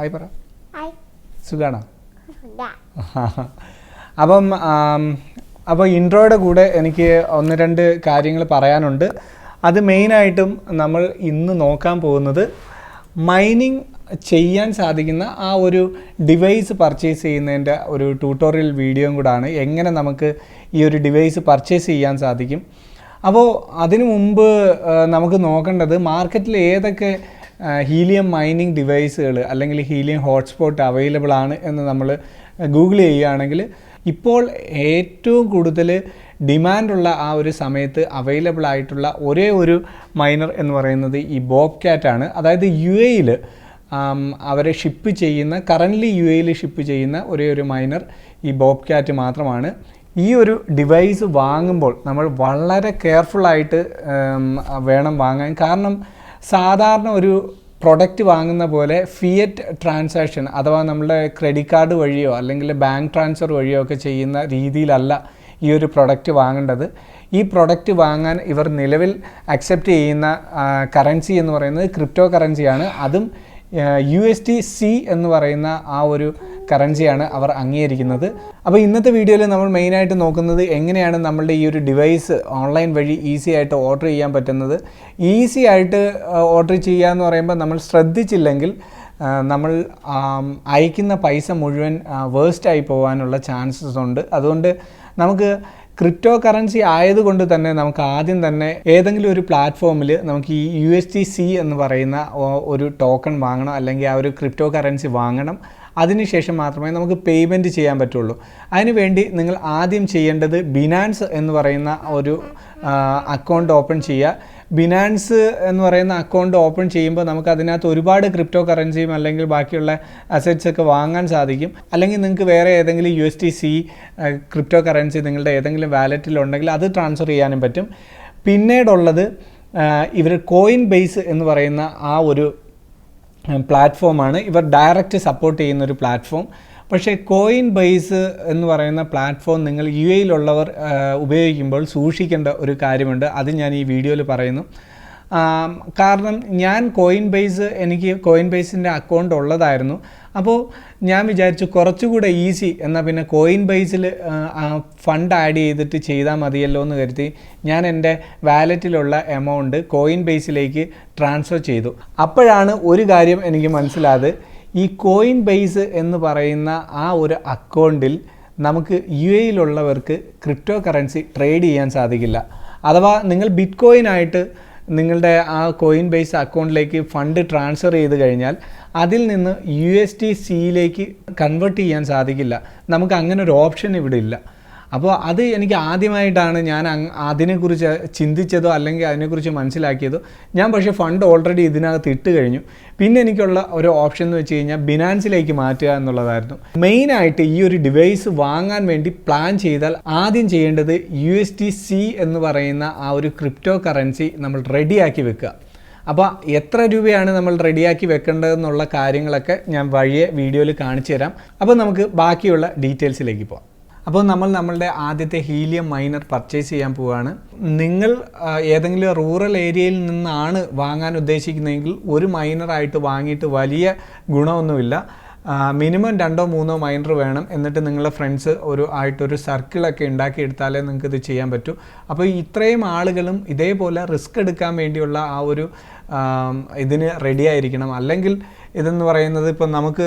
Hi പറ. Hi. സുഖാണോ? അപ്പോൾ ഇൻട്രോയുടെ കൂടെ എനിക്ക് 1-2 കാര്യങ്ങൾ പറയാനുണ്ട്. അത് മെയിനായിട്ടും നമ്മൾ ഇന്ന് നോക്കാൻ പോകുന്നത് മൈനിങ് ചെയ്യാൻ സാധിക്കുന്ന ആ ഒരു ഡിവൈസ് പർച്ചേസ് ചെയ്യുന്നതിൻ്റെ ഒരു ട്യൂട്ടോറിയൽ വീഡിയോയും കൂടാണ്. എങ്ങനെ നമുക്ക് ഈ ഒരു ഡിവൈസ് പർച്ചേസ് ചെയ്യാൻ സാധിക്കും. അപ്പോൾ അതിനു മുമ്പ് നമുക്ക് നോക്കേണ്ടത് മാർക്കറ്റിൽ ഏതൊക്കെ ഹീലിയം മൈനിങ് ഡിവൈസുകൾ അല്ലെങ്കിൽ ഹീലിയം ഹോട്ട്സ്പോട്ട് അവൈലബിൾ ആണ് എന്ന് നമ്മൾ ഗൂഗിൾ ചെയ്യുകയാണെങ്കിൽ ഇപ്പോൾ ഏറ്റവും കൂടുതൽ ഡിമാൻഡുള്ള ആ ഒരു സമയത്ത് അവൈലബിൾ ആയിട്ടുള്ള ഒരേ ഒരു മൈനർ എന്ന് പറയുന്നത് ഈ ബോബ്കാറ്റാണ്. അതായത് യു എയിൽ അവരെ ഷിപ്പ് ചെയ്യുന്ന കറൻ്റ്ലി യു എയിൽ ഷിപ്പ് ചെയ്യുന്ന ഒരേ ഒരു മൈനർ ഈ ബോബ്കാറ്റ് മാത്രമാണ്. ഈ ഒരു ഡിവൈസ് വാങ്ങുമ്പോൾ നമ്മൾ വളരെ കെയർഫുള്ളായിട്ട് വേണം വാങ്ങാൻ. കാരണം സാധാരണ ഒരു പ്രൊഡക്റ്റ് വാങ്ങുന്ന പോലെ ഫിയറ്റ് ട്രാൻസാക്ഷൻ അഥവാ നമ്മളുടെ ക്രെഡിറ്റ് കാർഡ് വഴിയോ അല്ലെങ്കിൽ ബാങ്ക് ട്രാൻസ്ഫർ വഴിയോ ഒക്കെ ചെയ്യുന്ന രീതിയിലല്ല ഈ ഒരു പ്രൊഡക്റ്റ് വാങ്ങേണ്ടത്. ഈ പ്രൊഡക്റ്റ് വാങ്ങാൻ ഇവർ നിലവിൽ അക്സെപ്റ്റ് ചെയ്യുന്ന കറൻസി എന്ന് പറയുന്നത് ക്രിപ്റ്റോ കറൻസിയാണ്. അതും USDC എന്ന് പറയുന്ന ആ ഒരു കറൻസിയാണ് അവർ അംഗീകരിക്കുന്നത്. അപ്പോൾ ഇന്നത്തെ വീഡിയോയിൽ നമ്മൾ മെയിനായിട്ട് നോക്കുന്നത് എങ്ങനെയാണ് നമ്മളുടെ ഈ ഒരു ഡിവൈസ് ഓൺലൈൻ വഴി ഈസി ആയിട്ട് ഓർഡർ ചെയ്യാൻ പറ്റുന്നത്. ഈസി ആയിട്ട് ഓർഡർ ചെയ്യുക എന്ന് പറയുമ്പോൾ നമ്മൾ ശ്രദ്ധിച്ചില്ലെങ്കിൽ നമ്മൾ അയക്കുന്ന പൈസ മുഴുവൻ വേസ്റ്റായി പോകാനുള്ള ചാൻസസ് ഉണ്ട്. അതുകൊണ്ട് നമുക്ക് ക്രിപ്റ്റോ കറൻസി ആയതുകൊണ്ട് തന്നെ നമുക്ക് ആദ്യം തന്നെ ഏതെങ്കിലും ഒരു പ്ലാറ്റ്ഫോമിൽ നമുക്ക് ഈ USDC എന്ന് പറയുന്ന ഒരു ടോക്കൺ വാങ്ങണം, അല്ലെങ്കിൽ ആ ഒരു ക്രിപ്റ്റോ കറൻസി വാങ്ങണം. അതിനുശേഷം മാത്രമേ നമുക്ക് പേയ്മെൻറ്റ് ചെയ്യാൻ പറ്റുള്ളൂ. അതിനുവേണ്ടി നിങ്ങൾ ആദ്യം ചെയ്യേണ്ടത് ബിനാൻസ് എന്ന് പറയുന്ന ഒരു അക്കൗണ്ട് ഓപ്പൺ ചെയ്യുക. ബിനാൻസ് എന്ന് പറയുന്ന അക്കൗണ്ട് ഓപ്പൺ ചെയ്യുമ്പോൾ നമുക്ക് അതിനകത്ത് ഒരുപാട് ക്രിപ്റ്റോ കറൻസിയും അല്ലെങ്കിൽ ബാക്കിയുള്ള അസറ്റ്സ് ഒക്കെ വാങ്ങാൻ സാധിക്കും. അല്ലെങ്കിൽ നിങ്ങൾക്ക് വേറെ ഏതെങ്കിലും USDC ക്രിപ്റ്റോ കറൻസി നിങ്ങളുടെ ഏതെങ്കിലും വാലറ്റിലുണ്ടെങ്കിൽ അത് ട്രാൻസ്ഫർ ചെയ്യാനും പറ്റും. പിന്നീടുള്ളത് ഇവർ കോയിൻ ബേസ് എന്ന് പറയുന്ന ആ ഒരു പ്ലാറ്റ്ഫോമാണ്. ഇവർ ഡയറക്റ്റ് സപ്പോർട്ട് ചെയ്യുന്നൊരു പ്ലാറ്റ്ഫോം. പക്ഷേ കോയിൻ ബേസ് എന്ന് പറയുന്ന പ്ലാറ്റ്ഫോം നിങ്ങൾ യു എയിലുള്ളവർ ഉപയോഗിക്കുമ്പോൾ സൂക്ഷിക്കേണ്ട ഒരു കാര്യമുണ്ട്. അത് ഞാൻ ഈ വീഡിയോയിൽ പറയുന്നു. കാരണം ഞാൻ എനിക്ക് കോയിൻ ബേസിൻ്റെ അക്കൗണ്ട് ഉള്ളതായിരുന്നു. അപ്പോൾ ഞാൻ വിചാരിച്ചു കുറച്ചുകൂടെ ഈസി എന്നാൽ പിന്നെ കോയിൻ ബേസിൽ ഫണ്ട് ആഡ് ചെയ്തിട്ട് ചെയ്താൽ മതിയല്ലോ എന്ന് കരുതി ഞാൻ എൻ്റെ വാലറ്റിലുള്ള എമൗണ്ട് കോയിൻ ബേസിലേക്ക് ട്രാൻസ്ഫർ ചെയ്തു. അപ്പോഴാണ് ഒരു കാര്യം എനിക്ക് മനസ്സിലായത്. ഈ കോയിൻ ബേസ് എന്ന് പറയുന്ന ആ ഒരു അക്കൗണ്ടിൽ നമുക്ക് യു എയിലുള്ളവർക്ക് ക്രിപ്റ്റോ കറൻസി ട്രേഡ് ചെയ്യാൻ സാധിക്കില്ല. അഥവാ നിങ്ങൾ ബിറ്റ് കോയിനായിട്ട് നിങ്ങളുടെ ആ കോയിൻ ബേസ് അക്കൗണ്ടിലേക്ക് ഫണ്ട് ട്രാൻസ്ഫർ ചെയ്ത് കഴിഞ്ഞാൽ അതിൽ നിന്ന് USDCയിലേക്ക് കൺവേർട്ട് ചെയ്യാൻ സാധിക്കില്ല. നമുക്ക് അങ്ങനെ ഒരു ഓപ്ഷൻ ഇവിടെ ഇല്ല. അപ്പോൾ അത് എനിക്ക് ആദ്യമായിട്ടാണ് ഞാൻ അതിനെക്കുറിച്ച് ചിന്തിച്ചതോ അല്ലെങ്കിൽ അതിനെക്കുറിച്ച് മനസ്സിലാക്കിയതോ. ഞാൻ പക്ഷേ ഫണ്ട് ഓൾറെഡി ഇതിനകത്ത് ഇട്ട് കഴിഞ്ഞു. പിന്നെ എനിക്കുള്ള ഒരു ഓപ്ഷൻ എന്ന് വെച്ച് കഴിഞ്ഞാൽ ബിനാൻസിലേക്ക് മാറ്റുക എന്നുള്ളതായിരുന്നു. മെയിനായിട്ട് ഈ ഒരു ഡിവൈസ് വാങ്ങാൻ വേണ്ടി പ്ലാൻ ചെയ്താൽ ആദ്യം ചെയ്യേണ്ടത് USDC എന്ന് പറയുന്ന ആ ഒരു ക്രിപ്റ്റോ കറൻസി നമ്മൾ റെഡിയാക്കി വെക്കുക. അപ്പോൾ എത്ര രൂപയാണ് നമ്മൾ റെഡിയാക്കി വെക്കേണ്ടതെന്നുള്ള കാര്യങ്ങളൊക്കെ ഞാൻ വഴിയെ വീഡിയോയിൽ കാണിച്ചു തരാം. അപ്പോൾ നമുക്ക് ബാക്കിയുള്ള ഡീറ്റെയിൽസിലേക്ക് പോകാം. അപ്പോൾ നമ്മളുടെ ആദ്യത്തെ ഹീലിയം മൈനർ പർച്ചേസ് ചെയ്യാൻ പോവുകയാണ്. നിങ്ങൾ ഏതെങ്കിലും റൂറൽ ഏരിയയിൽ നിന്നാണ് വാങ്ങാൻ ഉദ്ദേശിക്കുന്നതെങ്കിൽ ഒരു മൈനറായിട്ട് വാങ്ങിയിട്ട് വലിയ ഗുണമൊന്നുമില്ല. മിനിമം 2-3 മൈനർ വേണം. എന്നിട്ട് നിങ്ങളുടെ ഫ്രണ്ട്സ് ആയിട്ടൊരു സർക്കിളൊക്കെ ഉണ്ടാക്കിയെടുത്താലേ നിങ്ങൾക്ക് ഇത് ചെയ്യാൻ പറ്റൂ. അപ്പോൾ ഇത്രയും ആളുകളും ഇതേപോലെ റിസ്ക് എടുക്കാൻ വേണ്ടിയുള്ള ആ ഒരു ഇതിന് റെഡി ആയിരിക്കണം. അല്ലെങ്കിൽ ഇതെന്ന് പറയുന്നത് ഇപ്പം നമുക്ക്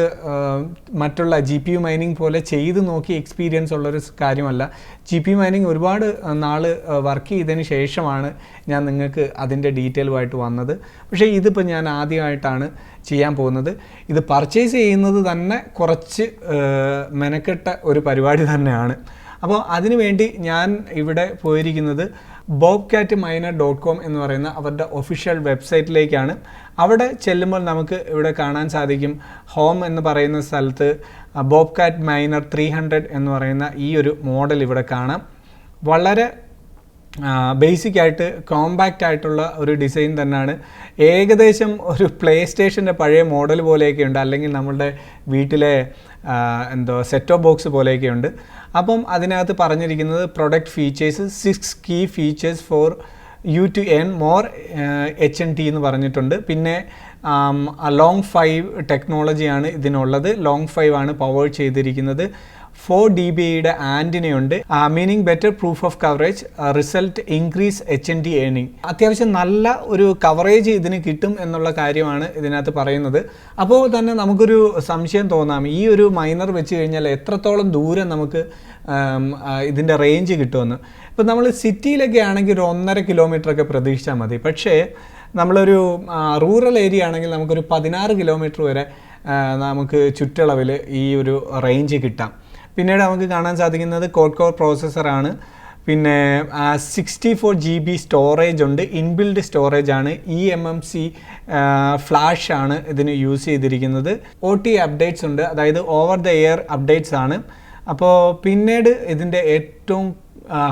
മറ്റുള്ള GPU മൈനിങ് പോലെ ചെയ്ത് നോക്കി എക്സ്പീരിയൻസ് ഉള്ളൊരു കാര്യമല്ല. GPU മൈനിങ് ഒരുപാട് നാൾ വർക്ക് ചെയ്തതിന് ശേഷമാണ് ഞാൻ നിങ്ങൾക്ക് അതിൻ്റെ ഡീറ്റെയിലുമായിട്ട് വന്നത്. പക്ഷേ ഇതിപ്പോൾ ഞാൻ ആദ്യമായിട്ടാണ് ചെയ്യാൻ പോകുന്നത്. ഇത് പർച്ചേസ് ചെയ്യുന്നത് തന്നെ കുറച്ച് മെനക്കെട്ട ഒരു പരിപാടി തന്നെയാണ്. അപ്പോൾ അതിനുവേണ്ടി ഞാൻ ഇവിടെ പോയിരിക്കുന്നത് bobcatminer.com എന്ന് പറയുന്ന അവരുടെ ഒഫീഷ്യൽ വെബ്സൈറ്റിലേക്കാണ്. അവിടെ ചെല്ലുമ്പോൾ നമുക്ക് ഇവിടെ കാണാൻ സാധിക്കും ഹോം എന്ന് പറയുന്ന സ്ഥലത്ത് Bobcat Miner 300 എന്ന് പറയുന്ന ഈ ഒരു മോഡൽ ഇവിടെ കാണാം. വളരെ ബേസിക് ആയിട്ട് കോമ്പാക്റ്റ് ആയിട്ടുള്ള ഒരു ഡിസൈൻ തന്നെയാണ്. ഏകദേശം ഒരു പ്ലേ സ്റ്റേഷൻ്റെ പഴയ മോഡൽ പോലെയൊക്കെ ഉണ്ട്, അല്ലെങ്കിൽ നമ്മളുടെ വീട്ടിലെ സെറ്റ് ഓഫ് ബോക്സ് പോലെയൊക്കെ ഉണ്ട്. അപ്പം അതിനകത്ത് പറഞ്ഞിരിക്കുന്നത് product features 6 key features for you to earn more HNT എന്ന് പറഞ്ഞിട്ടുണ്ട്. പിന്നെ ലോങ് 5 ടെക്നോളജിയാണ് ഇതിനുള്ളത്. ലോങ് 5 ആണ് പവർ ചെയ്തിരിക്കുന്നത്. 4 dBയുടെ ആൻറ്റിനയുണ്ട്. Meaning better proof of coverage, result increase HND earning. അത്യാവശ്യം നല്ല ഒരു കവറേജ് ഇതിന് കിട്ടും എന്നുള്ള കാര്യമാണ് ഇതിനകത്ത് പറയുന്നത്. അപ്പോൾ തന്നെ നമുക്കൊരു സംശയം തോന്നാം, ഈ ഒരു മൈനർ വെച്ച് കഴിഞ്ഞാൽ എത്രത്തോളം ദൂരം നമുക്ക് ഇതിൻ്റെ റേഞ്ച് കിട്ടുമെന്ന്. ഇപ്പോൾ നമ്മൾ സിറ്റിയിലൊക്കെ ആണെങ്കിൽ ഒരു 1.5 കിലോമീറ്ററൊക്കെ പ്രതീക്ഷിച്ചാൽ മതി. പക്ഷേ നമ്മളൊരു റൂറൽ ഏരിയ ആണെങ്കിൽ നമുക്കൊരു 16 കിലോമീറ്റർ വരെ നമുക്ക് ചുറ്റളവിൽ ഈ ഒരു റേഞ്ച് കിട്ടാം. പിന്നീട് നമുക്ക് കാണാൻ സാധിക്കുന്നത് കോർ പ്രോസസ്സറാണ്. പിന്നെ 64 GB സ്റ്റോറേജ് ഉണ്ട്. ഇൻബിൽഡ് സ്റ്റോറേജ് ആണ്. eMMC ഫ്ലാഷ് ആണ് ഇതിന് യൂസ് ചെയ്തിരിക്കുന്നത്. OT അപ്ഡേറ്റ്സ് ഉണ്ട്, അതായത് ഓവർ ദ എയർ അപ്ഡേറ്റ്സ് ആണ്. അപ്പോൾ പിന്നീട് ഇതിൻ്റെ ഏറ്റവും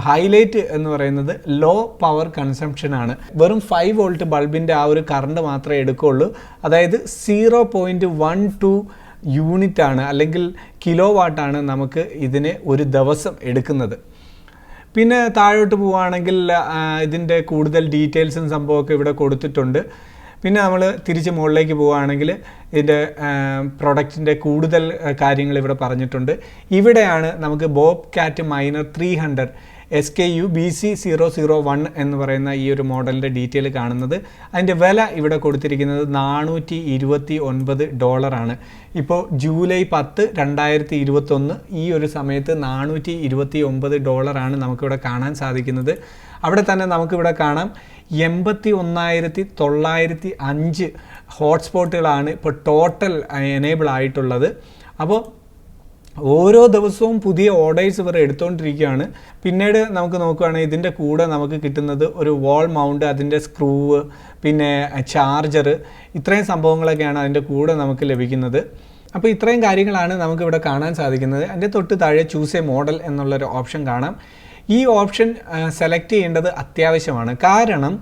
ഹൈലൈറ്റ് എന്ന് പറയുന്നത് ലോ പവർ കൺസംഷൻ ആണ്. വെറും 5 വോൾട്ട് ബൾബിൻ്റെ ആ ഒരു കറണ്ട് മാത്രമേ എടുക്കുകയുള്ളൂ. അതായത് 0.12 യൂണിറ്റ് ആണ്, അല്ലെങ്കിൽ കിലോ വാട്ടാണ് നമുക്ക് ഇതിന് ഒരു ദിവസം എടുക്കുന്നത്. പിന്നെ താഴോട്ട് പോവുകയാണെങ്കിൽ ഇതിൻ്റെ കൂടുതൽ ഡീറ്റെയിൽസും സംഭവമൊക്കെ ഇവിടെ കൊടുത്തിട്ടുണ്ട്. പിന്നെ നമ്മൾ തിരിച്ച് മുകളിലേക്ക് പോവുകയാണെങ്കിൽ ഇതിൻ്റെ പ്രൊഡക്റ്റിൻ്റെ കൂടുതൽ കാര്യങ്ങൾ ഇവിടെ പറഞ്ഞിട്ടുണ്ട്. ഇവിടെയാണ് നമുക്ക് ബോബ്കാറ്റ് മൈനർ 300 SKU BC001 എന്ന് പറയുന്ന ഈ ഒരു മോഡലിൻ്റെ ഡീറ്റെയിൽ കാണുന്നത്. അതിൻ്റെ വില ഇവിടെ കൊടുത്തിരിക്കുന്നത് $429 ആണ്. ഇപ്പോൾ ജൂലൈ 10, 2021 ഈ ഒരു സമയത്ത് $429 ആണ് നമുക്കിവിടെ കാണാൻ സാധിക്കുന്നത്. അവിടെ തന്നെ നമുക്കിവിടെ കാണാം 81,905 ഹോട്ട്സ്പോട്ടുകളാണ് ഇപ്പോൾ ടോട്ടൽ എനേബിൾ ആയിട്ടുള്ളത്. അപ്പോൾ ഓരോ ദിവസവും പുതിയ ഓർഡേഴ്സ് ഇവർ എടുത്തുകൊണ്ടിരിക്കുകയാണ്. പിന്നീട് നമുക്ക് നോക്കുകയാണെങ്കിൽ ഇതിൻ്റെ കൂടെ നമുക്ക് കിട്ടുന്നത് ഒരു വാൾ മൗണ്ട്, അതിൻ്റെ സ്ക്രൂവ്, പിന്നെ ചാർജർ, ഇത്രയും സംഭവങ്ങളൊക്കെയാണ് അതിൻ്റെ കൂടെ നമുക്ക് ലഭിക്കുന്നത്. അപ്പോൾ ഇത്രയും കാര്യങ്ങളാണ് നമുക്കിവിടെ കാണാൻ സാധിക്കുന്നത്. അതിൻ്റെ തൊട്ട് താഴെ ചൂസ് എ മോഡൽ എന്നുള്ളൊരു ഓപ്ഷൻ കാണാം. ഈ ഓപ്ഷൻ സെലക്ട് ചെയ്യേണ്ടത് അത്യാവശ്യമാണ്. കാരണം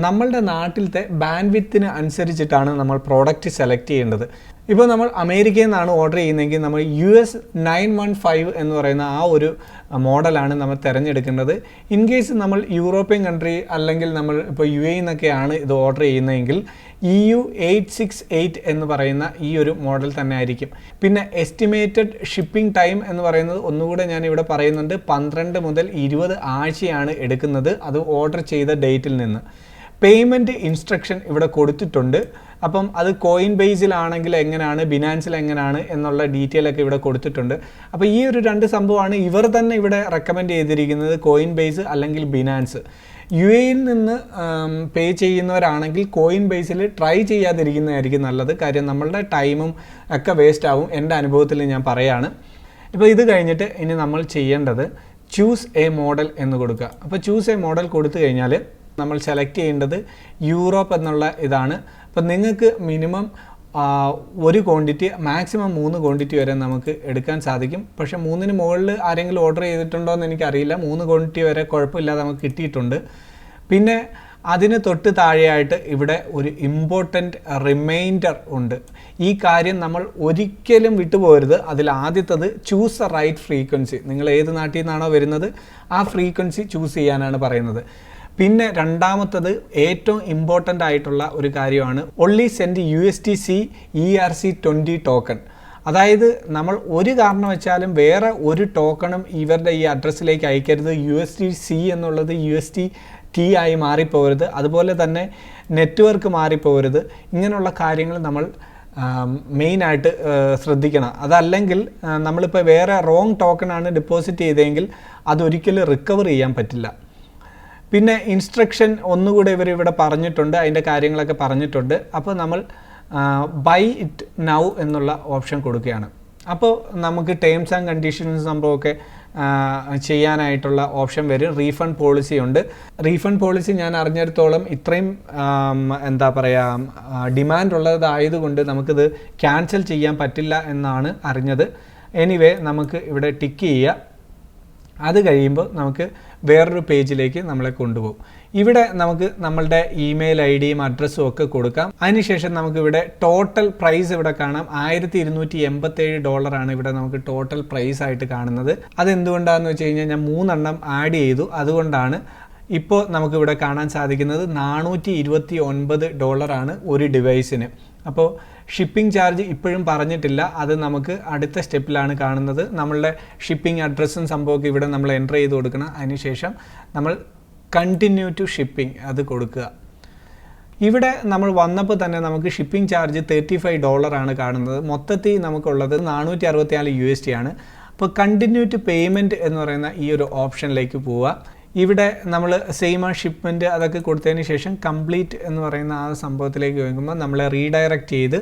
നമ്മളുടെ നാട്ടിലത്തെ ബാൻഡ് വിത്തിന് അനുസരിച്ചിട്ടാണ് നമ്മൾ പ്രോഡക്റ്റ് സെലക്ട് ചെയ്യേണ്ടത്. ഇപ്പോൾ നമ്മൾ അമേരിക്കയിൽ നിന്നാണ് ഓർഡർ ചെയ്യുന്നതെങ്കിൽ നമ്മൾ US 915 എന്ന് പറയുന്ന ആ ഒരു മോഡലാണ് നമ്മൾ തിരഞ്ഞെടുക്കേണ്ടത്. ഇൻ കേസ് നമ്മൾ യൂറോപ്യൻ കൺട്രി അല്ലെങ്കിൽ നമ്മൾ ഇപ്പോൾ UAE എന്നൊക്കെയാണ് ഇത് ഓർഡർ ചെയ്യുന്നതെങ്കിൽ EU 868 എന്ന് പറയുന്ന ഈ ഒരു മോഡൽ തന്നെ ആയിരിക്കും. പിന്നെ എസ്റ്റിമേറ്റഡ് ഷിപ്പിംഗ് ടൈം എന്ന് പറയുന്നത് ഒന്നുകൂടെ ഞാൻ ഇവിടെ പറയുന്നുണ്ട്, 12 മുതൽ 20 ആഴ്ചയാണ് എടുക്കുന്നത്, അത് ഓർഡർ ചെയ്ത ഡേറ്റിൽ നിന്ന്. പേയ്മെൻറ്റ് ഇൻസ്ട്രക്ഷൻ ഇവിടെ കൊടുത്തിട്ടുണ്ട്. അപ്പം അത് കോയിൻ ബേസിലാണെങ്കിൽ എങ്ങനെയാണ്, ബിനാൻസിൽ എങ്ങനെയാണ് എന്നുള്ള ഡീറ്റെയിൽ ഒക്കെ ഇവിടെ കൊടുത്തിട്ടുണ്ട്. അപ്പോൾ ഈ ഒരു 2 സംഭവമാണ് ഇവർ തന്നെ ഇവിടെ റെക്കമെൻഡ് ചെയ്തിരിക്കുന്നത്, കോയിൻ ബേസ് അല്ലെങ്കിൽ ബിനാൻസ്. UAEയിൽ നിന്ന് പേ ചെയ്യുന്നവരാണെങ്കിൽ കോയിൻ ബേസിൽ ട്രൈ ചെയ്യാതിരിക്കുന്നതായിരിക്കും നല്ലത്. കാര്യം നമ്മളുടെ ടൈമും ഒക്കെ വേസ്റ്റ് ആവും, എൻ്റെ അനുഭവത്തിൽ ഞാൻ പറയാണ്. ഇപ്പോൾ ഇത് കഴിഞ്ഞിട്ട് ഇനി നമ്മൾ ചെയ്യേണ്ടത് ചൂസ് എ മോഡൽ എന്ന് കൊടുക്കുക. അപ്പോൾ ചൂസ് എ മോഡൽ കൊടുത്തു കഴിഞ്ഞാൽ നമ്മൾ സെലക്ട് ചെയ്യേണ്ടത് യൂറോപ്പ് എന്നുള്ള ഇതാണ്. അപ്പം നിങ്ങൾക്ക് മിനിമം 1 ക്വാണ്ടിറ്റി, മാക്സിമം 3 ക്വാണ്ടിറ്റി വരെ നമുക്ക് എടുക്കാൻ സാധിക്കും. പക്ഷേ 3ന് മുകളിൽ ആരെങ്കിലും ഓർഡർ ചെയ്തിട്ടുണ്ടോ എന്ന് എനിക്കറിയില്ല. 3 ക്വാണ്ടിറ്റി വരെ കുഴപ്പമില്ലാതെ നമുക്ക് കിട്ടിയിട്ടുണ്ട്. പിന്നെ അതിന് തൊട്ട് താഴെയായിട്ട് ഇവിടെ ഒരു ഇമ്പോർട്ടൻ്റ് റിമൈൻഡർ ഉണ്ട്. ഈ കാര്യം നമ്മൾ ഒരിക്കലും വിട്ടുപോകരുത്. അതിൽ ആദ്യത്തത് ചൂസ് എ റൈറ്റ് ഫ്രീക്വൻസി. നിങ്ങൾ ഏത് നാട്ടിൽ നിന്നാണോ വരുന്നത് ആ ഫ്രീക്വൻസി ചൂസ് ചെയ്യാനാണ് പറയുന്നത്. പിന്നെ രണ്ടാമത്തത് ഏറ്റവും ഇമ്പോർട്ടൻ്റ് ആയിട്ടുള്ള ഒരു കാര്യമാണ് only send USDC ERC20 token. അതായത് നമ്മൾ ഒരു കാരണവശാലും വേറെ ഒരു ടോക്കണും ഇവരുടെ ഈ അഡ്രസ്സിലേക്ക് അയക്കരുത്. USDC എന്നുള്ളത് USDT ആയി മാറിപ്പോകരുത്. അതുപോലെ തന്നെ നെറ്റ്വർക്ക് മാറിപ്പോകരുത്. ഇങ്ങനെയുള്ള കാര്യങ്ങൾ നമ്മൾ മെയിനായിട്ട് ശ്രദ്ധിക്കണം. അതല്ലെങ്കിൽ നമ്മളിപ്പോൾ വേറെ റോങ് ടോക്കണാണ് ഡെപ്പോസിറ്റ് ചെയ്തതെങ്കിൽ അതൊരിക്കലും റിക്കവർ ചെയ്യാൻ പറ്റില്ല. പിന്നെ ഇൻസ്ട്രക്ഷൻ ഒന്നുകൂടെ ഇവിടെ പറഞ്ഞിട്ടുണ്ട്, അതിൻ്റെ കാര്യങ്ങളൊക്കെ പറഞ്ഞിട്ടുണ്ട്. അപ്പോൾ നമ്മൾ ബൈ ഇറ്റ് നൗ എന്നുള്ള ഓപ്ഷൻ കൊടുക്കുകയാണ്. അപ്പോൾ നമുക്ക് ടേംസ് ആൻഡ് കണ്ടീഷൻസ് സംഭവമൊക്കെ ചെയ്യാനായിട്ടുള്ള ഓപ്ഷൻ വരും. റീഫണ്ട് പോളിസി ഉണ്ട്. റീഫണ്ട് പോളിസി ഞാൻ അറിഞ്ഞിടത്തോളം ഇത്രയും എന്താ പറയുക ഡിമാൻഡ് ഉള്ളതായതുകൊണ്ട് നമുക്കിത് ക്യാൻസൽ ചെയ്യാൻ പറ്റില്ല എന്നാണ് അറിഞ്ഞത്. എനിവേ നമുക്ക് ഇവിടെ ടിക്ക് ചെയ്യുക. അത് കഴിയുമ്പോൾ നമുക്ക് വേറൊരു പേജിലേക്ക് നമ്മളെ കൊണ്ടുപോകും. ഇവിടെ നമുക്ക് നമ്മളുടെ ഇമെയിൽ IDയും അഡ്രസ്സും ഒക്കെ കൊടുക്കാം. അതിനുശേഷം നമുക്കിവിടെ ടോട്ടൽ പ്രൈസ് ഇവിടെ കാണാം. $1287 ആണ് ഇവിടെ നമുക്ക് ടോട്ടൽ പ്രൈസ് ആയിട്ട് കാണുന്നത്. അതെന്തുകൊണ്ടാണെന്ന് വെച്ച് കഴിഞ്ഞാൽ ഞാൻ 3 എണ്ണം ആഡ് ചെയ്തു, അതുകൊണ്ടാണ്. ഇപ്പോൾ നമുക്കിവിടെ കാണാൻ സാധിക്കുന്നത് $429 ഒരു ഡിവൈസിന്. അപ്പോൾ ഷിപ്പിംഗ് ചാർജ് ഇപ്പോഴും പറഞ്ഞിട്ടില്ല, അത് നമുക്ക് അടുത്ത സ്റ്റെപ്പിലാണ് കാണുന്നത്. നമ്മളുടെ ഷിപ്പിംഗ് അഡ്രസ്സും സംഭവമൊക്കെ ഇവിടെ നമ്മൾ എൻ്റർ ചെയ്ത് കൊടുക്കണം. അതിനുശേഷം നമ്മൾ കണ്ടിന്യൂ ടു ഷിപ്പിംഗ് അത് കൊടുക്കുക. ഇവിടെ നമ്മൾ വന്നപ്പോൾ തന്നെ നമുക്ക് ഷിപ്പിംഗ് ചാർജ് $35 ആണ് കാണുന്നത്. മൊത്തത്തിൽ നമുക്കുള്ളത് $464 ആണ്. അപ്പോൾ കണ്ടിന്യൂ ടു പേയ്മെൻറ്റ് എന്ന് പറയുന്ന ഈ ഒരു ഓപ്ഷനിലേക്ക് പോവുക. ഇവിടെ നമ്മൾ സെയിം ആ ഷിപ്മെൻറ്റ് അതൊക്കെ കൊടുത്തതിന് ശേഷം കംപ്ലീറ്റ് എന്ന് പറയുന്ന ആ സംഭവത്തിലേക്ക് വരുമ്പോൾ നമ്മളെ റീഡയറക്റ്റ് ചെയ്ത്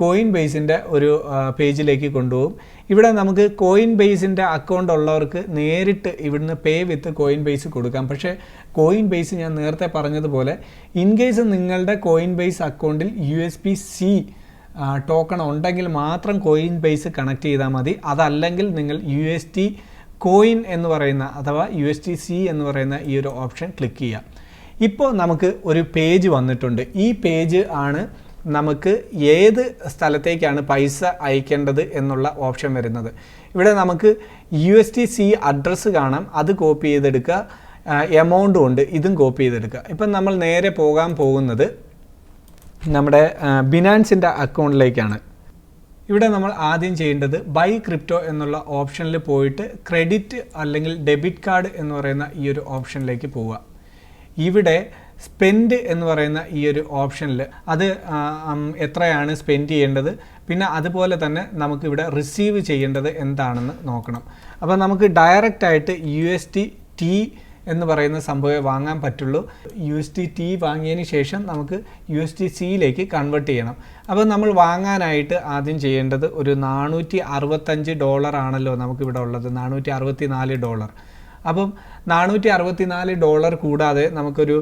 കോയിൻ ബേസിൻ്റെ ഒരു പേജിലേക്ക് കൊണ്ടുപോകും. ഇവിടെ നമുക്ക് കോയിൻ ബേസിൻ്റെ അക്കൗണ്ട് ഉള്ളവർക്ക് നേരിട്ട് ഇവിടുന്ന് പേ വിത്ത് കോയിൻ ബേസ് കൊടുക്കാം. പക്ഷേ കോയിൻ ബേസ് ഞാൻ നേരത്തെ പറഞ്ഞതുപോലെ ഇൻ കേസ് നിങ്ങളുടെ കോയിൻ ബേസ് അക്കൗണ്ടിൽ USB-C ടോക്കൺ ഉണ്ടെങ്കിൽ മാത്രം കോയിൻ ബേസ് കണക്ട് ചെയ്താൽ മതി. അതല്ലെങ്കിൽ നിങ്ങൾ UST കോയിൻ എന്ന് പറയുന്ന അഥവാ UST-C എന്ന് പറയുന്ന ഈ ഒരു ഓപ്ഷൻ ക്ലിക്ക് ചെയ്യുക. ഇപ്പോൾ നമുക്ക് ഒരു പേജ് വന്നിട്ടുണ്ട്. ഈ പേജ് ആണ് നമുക്ക് ഏത് സ്ഥലത്തേക്കാണ് പൈസ അയക്കേണ്ടത് എന്നുള്ള ഓപ്ഷൻ വരുന്നത്. ഇവിടെ നമുക്ക് UST-C അഡ്രസ്സ് കാണാം, അത് കോപ്പി ചെയ്തെടുക്കുക. എമൗണ്ടും ഉണ്ട്, ഇതും കോപ്പി ചെയ്തെടുക്കുക. ഇപ്പം നമ്മൾ നേരെ പോകാൻ പോകുന്നത് നമ്മുടെ ബിനാൻസിൻ്റെ അക്കൗണ്ടിലേക്കാണ്. ഇവിടെ നമ്മൾ ആദ്യം ചെയ്യേണ്ടത് ബൈ ക്രിപ്റ്റോ എന്നുള്ള ഓപ്ഷനിൽ പോയിട്ട് ക്രെഡിറ്റ് അല്ലെങ്കിൽ ഡെബിറ്റ് കാർഡ് എന്ന് പറയുന്ന ഈ ഒരു ഓപ്ഷനിലേക്ക് പോവുക. ഇവിടെ സ്പെൻഡ് എന്ന് പറയുന്ന ഈ ഒരു ഓപ്ഷനിൽ അത് എത്രയാണ് സ്പെൻഡ് ചെയ്യേണ്ടത്, പിന്നെ അതുപോലെ തന്നെ നമുക്കിവിടെ റിസീവ് ചെയ്യേണ്ടത് എന്താണെന്ന് നോക്കണം. അപ്പോൾ നമുക്ക് ഡയറക്റ്റായിട്ട് USDT എന്ന് പറയുന്ന സംഭവം വാങ്ങാൻ പറ്റുള്ളൂ. USDT വാങ്ങിയതിന് ശേഷം നമുക്ക് USDC-യിലേക്ക് കൺവേർട്ട് ചെയ്യണം. അപ്പോൾ നമ്മൾ വാങ്ങാനായിട്ട് ആദ്യം ചെയ്യേണ്ടത് ഒരു $465 ആണല്ലോ നമുക്കിവിടെ ഉള്ളത്, $464. അപ്പം $464 കൂടാതെ നമുക്കൊരു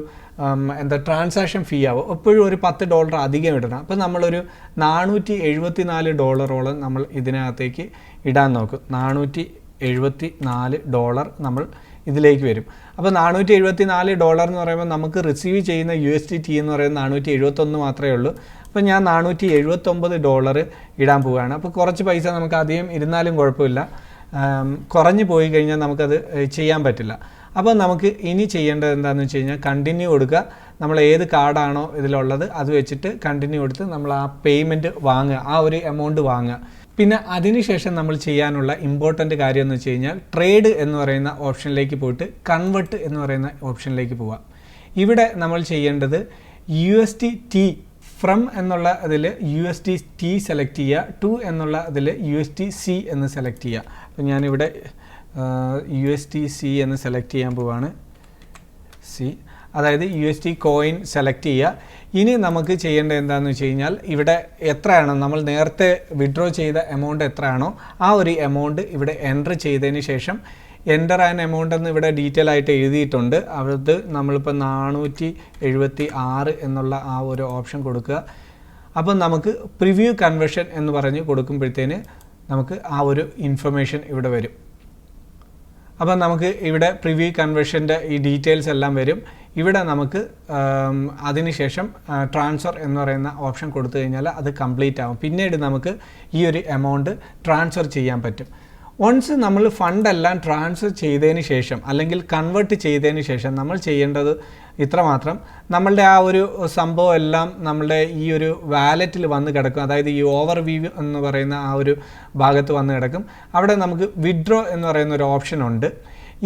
ട്രാൻസാക്ഷൻ ഫീ ആവും. എപ്പോഴും ഒരു $10 അധികം ഇടണം. അപ്പോൾ നമ്മളൊരു $474 നമ്മൾ ഇതിനകത്തേക്ക് ഇടാൻ നോക്കും. $474 നമ്മൾ ഇതിലേക്ക് വരും. അപ്പോൾ $474 എന്ന് പറയുമ്പോൾ നമുക്ക് റിസീവ് ചെയ്യുന്ന USDT എന്ന് പറയുന്നത് 471 മാത്രമേ ഉള്ളൂ. അപ്പോൾ ഞാൻ $479 ഇടാൻ പോവുകയാണ്. അപ്പോൾ കുറച്ച് പൈസ നമുക്ക് അധികം ഇരുന്നാലും കുഴപ്പമില്ല, കുറഞ്ഞു പോയി കഴിഞ്ഞാൽ നമുക്കത് ചെയ്യാൻ പറ്റില്ല. അപ്പോൾ നമുക്ക് ഇനി ചെയ്യേണ്ടത് എന്താണെന്ന് വെച്ച് കഴിഞ്ഞാൽ കണ്ടിന്യൂ കൊടുക്കുക. നമ്മൾ ഏത് കാർഡാണോ ഇതിലുള്ളത് അത് വെച്ചിട്ട് കണ്ടിന്യൂ കൊടുത്ത് നമ്മൾ ആ പേയ്മെൻറ്റ് വാങ്ങുക, ആ ഒരു എമൗണ്ട് വാങ്ങുക. പിന്നെ അതിനുശേഷം നമ്മൾ ചെയ്യാനുള്ള ഇമ്പോർട്ടൻ്റ് കാര്യം എന്ന് വെച്ച് കഴിഞ്ഞാൽ ട്രേഡ് എന്ന് പറയുന്ന ഓപ്ഷനിലേക്ക് പോയിട്ട് കൺവേർട്ട് എന്ന് പറയുന്ന ഓപ്ഷനിലേക്ക് പോവാം. ഇവിടെ നമ്മൾ ചെയ്യേണ്ടത് USDT ഫ്രം എന്നുള്ള അതിൽ USDT സെലക്ട് ചെയ്യുക, ടു എന്നുള്ള അതിൽ USDC എന്ന് സെലക്ട് ചെയ്യുക. അപ്പോൾ ഞാനിവിടെ USDC എന്ന് സെലക്ട് ചെയ്യാൻ പോവാണ്. അതായത് USD കോയിൻ സെലക്ട് ചെയ്യുക. ഇനി നമുക്ക് ചെയ്യേണ്ടത് എന്താണെന്ന് വെച്ച് കഴിഞ്ഞാൽ ഇവിടെ എത്രയാണോ നമ്മൾ നേരത്തെ വിഡ്രോ ചെയ്ത എമൗണ്ട് എത്രയാണോ ആ ഒരു എമൗണ്ട് ഇവിടെ എൻ്റർ ചെയ്തതിന് ശേഷം എൻ്റർ ആൻ എമൗണ്ട് എന്ന് ഇവിടെ ഡീറ്റെയിൽ ആയിട്ട് എഴുതിയിട്ടുണ്ട്. അത് നമ്മളിപ്പോൾ 476 എന്നുള്ള ആ ഒരു ഓപ്ഷൻ കൊടുക്കുക. അപ്പം നമുക്ക് പ്രിവ്യൂ കൺവേർഷൻ എന്ന് പറഞ്ഞ് കൊടുക്കുമ്പോഴത്തേന് നമുക്ക് ആ ഒരു ഇൻഫർമേഷൻ ഇവിടെ വരും. അപ്പം നമുക്ക് ഇവിടെ പ്രിവ്യൂ കൺവേർഷൻ്റെ ഈ ഡീറ്റെയിൽസ് എല്ലാം വരും. ഇവിടെ നമുക്ക് അതിനുശേഷം ട്രാൻസ്ഫർ എന്ന് പറയുന്ന ഓപ്ഷൻ കൊടുത്തു കഴിഞ്ഞാൽ അത് കംപ്ലീറ്റ് ആവും. പിന്നീട് നമുക്ക് ഈ ഒരു എമൗണ്ട് ട്രാൻസ്ഫർ ചെയ്യാൻ പറ്റും. വൺസ് നമ്മൾ ഫണ്ടെല്ലാം ട്രാൻസ്ഫർ ചെയ്തതിന് ശേഷം അല്ലെങ്കിൽ കൺവേർട്ട് ചെയ്തതിന് ശേഷം നമ്മൾ ചെയ്യേണ്ടത് ഇത്രമാത്രം. നമ്മളുടെ ആ ഒരു സംഭവം എല്ലാം നമ്മളുടെ ഈ ഒരു വാലറ്റിൽ വന്ന് കിടക്കും. അതായത് ഈ ഓവർ വ്യൂ എന്ന് പറയുന്ന ആ ഒരു ഭാഗത്ത് വന്ന് കിടക്കും. അവിടെ നമുക്ക് വിഡ്രോ എന്ന് പറയുന്ന ഒരു ഓപ്ഷൻ ഉണ്ട്.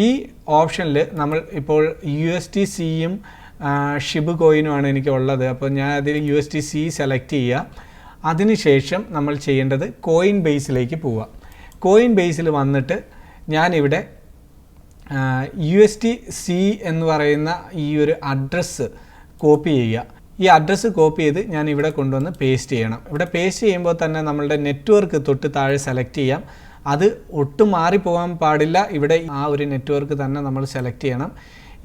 ഈ ഓപ്ഷനിൽ നമ്മൾ ഇപ്പോൾ USDC-യും ഷിബ് കോയിനുമാണ് എനിക്ക് ഉള്ളത്. അപ്പോൾ ഞാൻ അതിൽ USDC സെലക്ട് ചെയ്യുക. അതിനുശേഷം നമ്മൾ ചെയ്യേണ്ടത് കോയിൻ ബേസിലേക്ക് പോവുക. കോയിൻ ബേസിൽ വന്നിട്ട് ഞാനിവിടെ USDC എന്ന് പറയുന്ന ഈ ഒരു അഡ്രസ്സ് കോപ്പി ചെയ്യുക. ഈ അഡ്രസ്സ് കോപ്പി ചെയ്ത് ഞാൻ ഇവിടെ കൊണ്ടുവന്ന് പേസ്റ്റ് ചെയ്യണം. ഇവിടെ പേസ്റ്റ് ചെയ്യുമ്പോൾ തന്നെ നമ്മളുടെ നെറ്റ്വർക്ക് തൊട്ട് താഴെ സെലക്ട് ചെയ്യാം. അത് ഒട്ടും മാറിപ്പോകാൻ പാടില്ല. ഇവിടെ ആ ഒരു നെറ്റ്വർക്ക് തന്നെ നമ്മൾ സെലക്ട് ചെയ്യണം.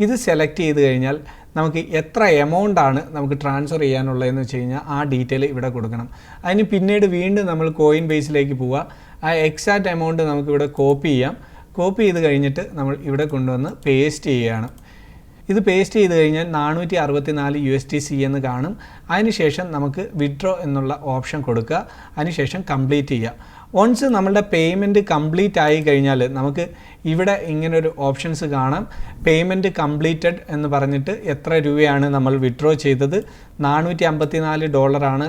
ഇത് സെലക്ട് ചെയ്ത് കഴിഞ്ഞാൽ നമുക്ക് എത്ര എമൗണ്ടാണ് നമുക്ക് ട്രാൻസ്ഫർ ചെയ്യാനുള്ളതെന്ന് വെച്ച് കഴിഞ്ഞാൽ ആ ഡീറ്റെയിൽ ഇവിടെ കൊടുക്കണം. അതിന് പിന്നീട് വീണ്ടും നമ്മൾ കോയിൻ ബേസിലേക്ക് പോവുക. ആ എക്സാക്റ്റ് എമൗണ്ട് നമുക്കിവിടെ കോപ്പി ചെയ്യാം. കോപ്പി ചെയ്ത് കഴിഞ്ഞിട്ട് നമ്മൾ ഇവിടെ കൊണ്ടുവന്ന് പേസ്റ്റ് ചെയ്യുകയാണ്. ഇത് പേസ്റ്റ് ചെയ്ത് കഴിഞ്ഞാൽ 464 USDC എന്ന് കാണും. അതിനുശേഷം നമുക്ക് വിഡ്രോ എന്നുള്ള ഓപ്ഷൻ കൊടുക്കുക. അതിനുശേഷം കംപ്ലീറ്റ് ചെയ്യുക. വൺസ് നമ്മളുടെ പേയ്മെൻറ്റ് കംപ്ലീറ്റ് ആയി കഴിഞ്ഞാൽ നമുക്ക് ഇവിടെ ഇങ്ങനൊരു ഓപ്ഷൻസ് കാണാം. പേയ്മെൻറ്റ് കംപ്ലീറ്റഡ് എന്ന് പറഞ്ഞിട്ട് എത്ര രൂപയാണ് നമ്മൾ വിഡ്രോ ചെയ്തത്. $454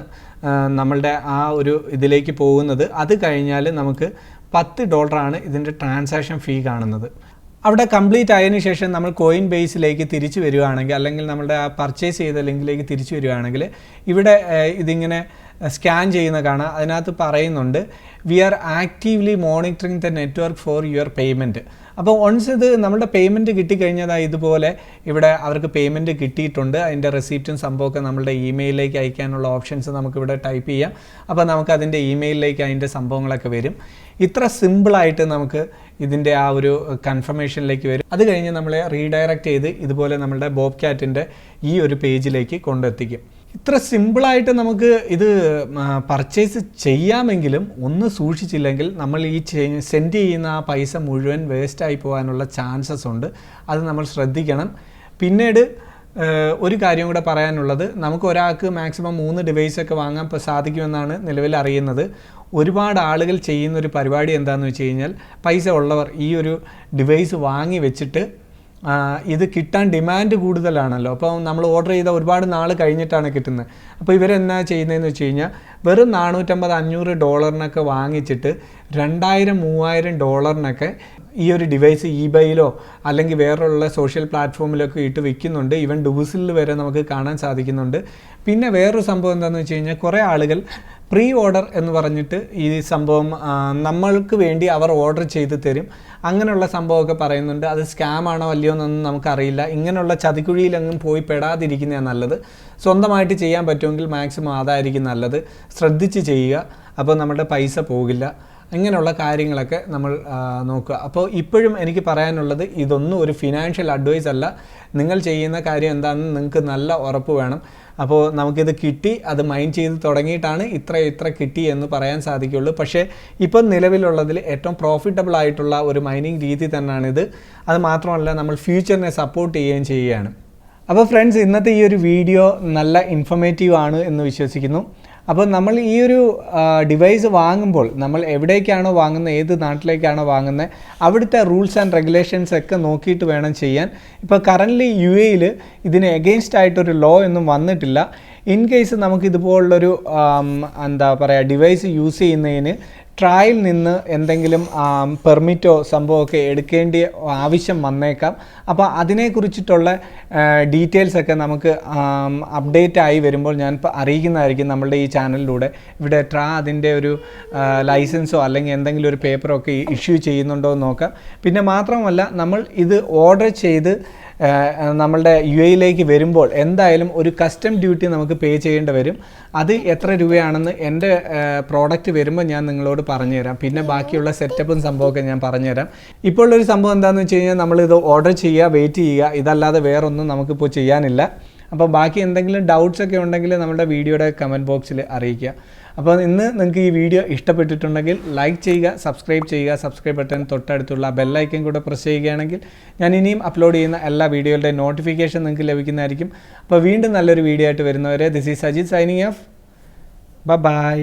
നമ്മളുടെ ആ ഒരു ഇതിലേക്ക് പോകുന്നത്. അത് കഴിഞ്ഞാൽ നമുക്ക് $10 ഇതിൻ്റെ ട്രാൻസാക്ഷൻ ഫീ കാണുന്നത്. അവിടെ കംപ്ലീറ്റ് ആയതിനു ശേഷം നമ്മൾ കോയിൻ ബേസിലേക്ക് തിരിച്ചു വരികയാണെങ്കിൽ, അല്ലെങ്കിൽ നമ്മുടെ ആ പർച്ചേസ് ചെയ്ത ലിങ്കിലേക്ക് തിരിച്ചു വരികയാണെങ്കിൽ ഇവിടെ ഇതിങ്ങനെ സ്കാൻ ചെയ്യുന്ന കാണാം. അതിനകത്ത് പറയുന്നുണ്ട് we are actively monitoring the network for your payment. അപ്പോൾ വൺസ് ഇത് നമ്മുടെ പേയ്മെൻറ്റ് കിട്ടിക്കഴിഞ്ഞാൽ ഇതുപോലെ ഇവിടെ അവർക്ക് പേയ്മെൻറ്റ് കിട്ടിയിട്ടുണ്ട്. അതിൻ്റെ റെസിപ്റ്റും സംഭവമൊക്കെ നമ്മളുടെ ഇമെയിലിലേക്ക് അയക്കാനുള്ള ഓപ്ഷൻസ് നമുക്കിവിടെ ടൈപ്പ് ചെയ്യാം. അപ്പോൾ നമുക്ക് അതിൻ്റെ ഇമെയിലിലേക്ക് അതിൻ്റെ സംഭവങ്ങളൊക്കെ വരും. ഇത്ര സിമ്പിളായിട്ട് നമുക്ക് ഇതിൻ്റെ ആ ഒരു കൺഫർമേഷനിലേക്ക് വരും. അത് കഴിഞ്ഞ് നമ്മളെ റീഡയറക്റ്റ് ചെയ്ത് ഇതുപോലെ നമ്മളുടെ ബോബ്കാറ്റിൻ്റെ ഈ ഒരു പേജിലേക്ക് കൊണ്ടെത്തിക്കും. ഇത്ര സിമ്പിളായിട്ട് നമുക്ക് ഇത് പർച്ചേസ് ചെയ്യാമെങ്കിലും ഒന്ന് സൂക്ഷിച്ചില്ലെങ്കിൽ നമ്മൾ ഈ സെൻഡ് ചെയ്യുന്ന ആ പൈസ മുഴുവൻ വേസ്റ്റായി പോകാനുള്ള ചാൻസസ് ഉണ്ട്. അത് നമ്മൾ ശ്രദ്ധിക്കണം. പിന്നീട് ഒരു കാര്യം കൂടെ പറയാനുള്ളത്, നമുക്ക് ഒരാൾക്ക് മാക്സിമം 3 ഡിവൈസൊക്കെ വാങ്ങാൻ സാധിക്കുമെന്നാണ് നിലവിൽ അറിയുന്നത്. ഒരുപാട് ആളുകൾ ചെയ്യുന്നൊരു പരിപാടി എന്താണെന്ന് വെച്ച് കഴിഞ്ഞാൽ പൈസ ഉള്ളവർ ഈ ഒരു ഡിവൈസ് വാങ്ങി വെച്ചിട്ട് ഇത് കിട്ടാൻ ഡിമാൻഡ് കൂടുതലാണല്ലോ. അപ്പോൾ നമ്മൾ ഓർഡർ ചെയ്ത ഒരുപാട് നാൾ കഴിഞ്ഞിട്ടാണ് കിട്ടുന്നത്. അപ്പോൾ ഇവരെന്നാ ചെയ്യുന്നതെന്ന് വെച്ച് കഴിഞ്ഞാൽ വെറും $450-500 വാങ്ങിച്ചിട്ട് $2000-3000 ഈ ഒരു ഡിവൈസ് eBayയിലോ അല്ലെങ്കിൽ വേറെയുള്ള സോഷ്യൽ പ്ലാറ്റ്ഫോമിലൊക്കെ ഇട്ട് വിൽക്കുന്നുണ്ട്. ഈവൻ ഡൂസിൽ വരെ നമുക്ക് കാണാൻ സാധിക്കുന്നുണ്ട്. പിന്നെ വേറൊരു സംഭവം എന്താണെന്ന് വെച്ച് കഴിഞ്ഞാൽ കുറേ ആളുകൾ പ്രീ ഓർഡർ എന്ന് പറഞ്ഞിട്ട് ഈ സംഭവം നമ്മൾക്ക് വേണ്ടി അവർ ഓർഡർ ചെയ്ത് തരും. അങ്ങനെയുള്ള സംഭവമൊക്കെ പറയുന്നുണ്ട്. അത് സ്കാം ആണോ അല്ലയോ എന്നൊന്നും നമുക്കറിയില്ല. ഇങ്ങനെയുള്ള ചതിക്കുഴിയിലൊന്നും പോയി പെടാതിരിക്കുന്നതാണ് നല്ലത്. സ്വന്തമായിട്ട് ചെയ്യാൻ പറ്റുമെങ്കിൽ മാക്സിമം അതായിരിക്കും നല്ലത്. ശ്രദ്ധിച്ച് ചെയ്യുക. അപ്പോൾ നമ്മുടെ പൈസ പോകില്ല. ഇങ്ങനെയുള്ള കാര്യങ്ങളൊക്കെ നമ്മൾ നോക്കുക. അപ്പോൾ ഇപ്പോഴും എനിക്ക് പറയാനുള്ളത്, ഇതൊന്നും ഒരു ഫിനാൻഷ്യൽ അഡ്വൈസ് അല്ല. നിങ്ങൾ ചെയ്യുന്ന കാര്യം എന്താണെന്ന് നിങ്ങൾക്ക് നല്ല ഉറപ്പ് വേണം. അപ്പോൾ നമുക്കിത് കിട്ടി, അത് മൈൻഡ് ചെയ്ത് തുടങ്ങിയിട്ടാണ് ഇത്ര കിട്ടി എന്ന് പറയാൻ സാധിക്കുള്ളൂ. പക്ഷേ ഇപ്പം നിലവിലുള്ളതിൽ ഏറ്റവും പ്രോഫിറ്റബിൾ ആയിട്ടുള്ള ഒരു മൈനിങ് രീതി തന്നെയാണിത്. അത് മാത്രമല്ല നമ്മൾ ഫ്യൂച്ചറിനെ സപ്പോർട്ട് ചെയ്യുകയും ചെയ്യുകയാണ്. അപ്പോൾ ഫ്രണ്ട്സ്, ഇന്നത്തെ ഈ ഒരു വീഡിയോ നല്ല ഇൻഫോർമേറ്റീവ് ആണ് എന്ന് വിശ്വസിക്കുന്നു. അപ്പോൾ നമ്മൾ ഈ ഒരു ഡിവൈസ് വാങ്ങുമ്പോൾ നമ്മൾ എവിടേക്കാണോ വാങ്ങുന്നത്, ഏത് നാട്ടിലേക്കാണോ വാങ്ങുന്നത്, അവിടുത്തെ റൂൾസ് ആൻഡ് റെഗുലേഷൻസ് ഒക്കെ നോക്കിയിട്ട് വേണം ചെയ്യാൻ. ഇപ്പോൾ കറൻ്റ്ലി UAE ഇതിന് എഗെയിൻസ്റ്റ് ആയിട്ടൊരു ലോ ഒന്നും വന്നിട്ടില്ല. ഇൻ കേസ് നമുക്കിതുപോലുള്ളൊരു എന്താ പറയുക ഡിവൈസ് യൂസ് ചെയ്യുന്നതിന് ട്രയൽ നിന്ന് എന്തെങ്കിലും പെർമിറ്റോ സംഭവമൊക്കെ എടുക്കേണ്ട ആവശ്യം വന്നേക്കാം. അപ്പോൾ അതിനെക്കുറിച്ചിട്ടുള്ള ഡീറ്റെയിൽസൊക്കെ നമുക്ക് അപ്ഡേറ്റ് ആയി വരുമ്പോൾ ഞാൻ അറിയിക്കുന്നതായിരിക്കും നമ്മളുടെ ഈ ചാനലിലൂടെ. ഇവിടെ അതിൻ്റെ ഒരു ലൈസൻസോ അല്ലെങ്കിൽ എന്തെങ്കിലും ഒരു പേപ്പറോ ഒക്കെ ഇഷ്യൂ ചെയ്യുന്നുണ്ടോ എന്ന് നോക്കാം. പിന്നെ മാത്രമല്ല നമ്മൾ ഇത് ഓർഡർ ചെയ്ത് നമ്മളുടെ UAE വരുമ്പോൾ എന്തായാലും ഒരു കസ്റ്റം ഡ്യൂട്ടി നമുക്ക് പേ ചെയ്യേണ്ടി വരും. അത് എത്ര രൂപയാണെന്ന് എൻ്റെ പ്രോഡക്റ്റ് വരുമ്പോൾ ഞാൻ നിങ്ങളോട് പറഞ്ഞുതരാം. പിന്നെ ബാക്കിയുള്ള സെറ്റപ്പും സംഭവമൊക്കെ ഞാൻ പറഞ്ഞുതരാം. ഇപ്പോൾ ഉള്ളൊരു സംഭവം എന്താണെന്ന് വെച്ച് കഴിഞ്ഞാൽ നമ്മളിത് ഓർഡർ ചെയ്യുക, വെയിറ്റ് ചെയ്യുക. ഇതല്ലാതെ വേറൊന്നും നമുക്കിപ്പോൾ ചെയ്യാനില്ല. അപ്പോൾ ബാക്കി എന്തെങ്കിലും ഡൗട്ട്സ് ഒക്കെ ഉണ്ടെങ്കിൽ നമ്മുടെ വീഡിയോയുടെ കമൻറ്റ് ബോക്സിൽ അറിയിക്കുക. അപ്പോൾ ഇന്ന് നിങ്ങൾക്ക് ഈ വീഡിയോ ഇഷ്ടപ്പെട്ടിട്ടുണ്ടെങ്കിൽ ലൈക്ക് ചെയ്യുക, സബ്സ്ക്രൈബ് ബട്ടൺ തൊട്ടടുത്തുള്ള ബെല്ലൈക്കൻ കൂടെ പ്രസ് ചെയ്യുകയാണെങ്കിൽ ഞാൻ ഇനിയും അപ്ലോഡ് ചെയ്യുന്ന എല്ലാ വീഡിയോകളുടെ നോട്ടിഫിക്കേഷൻ നിങ്ങൾക്ക് ലഭിക്കുന്നതായിരിക്കും. അപ്പോൾ വീണ്ടും നല്ലൊരു വീഡിയോ ആയിട്ട് വരുന്നവരെ, this is Sajeeth signing off. By.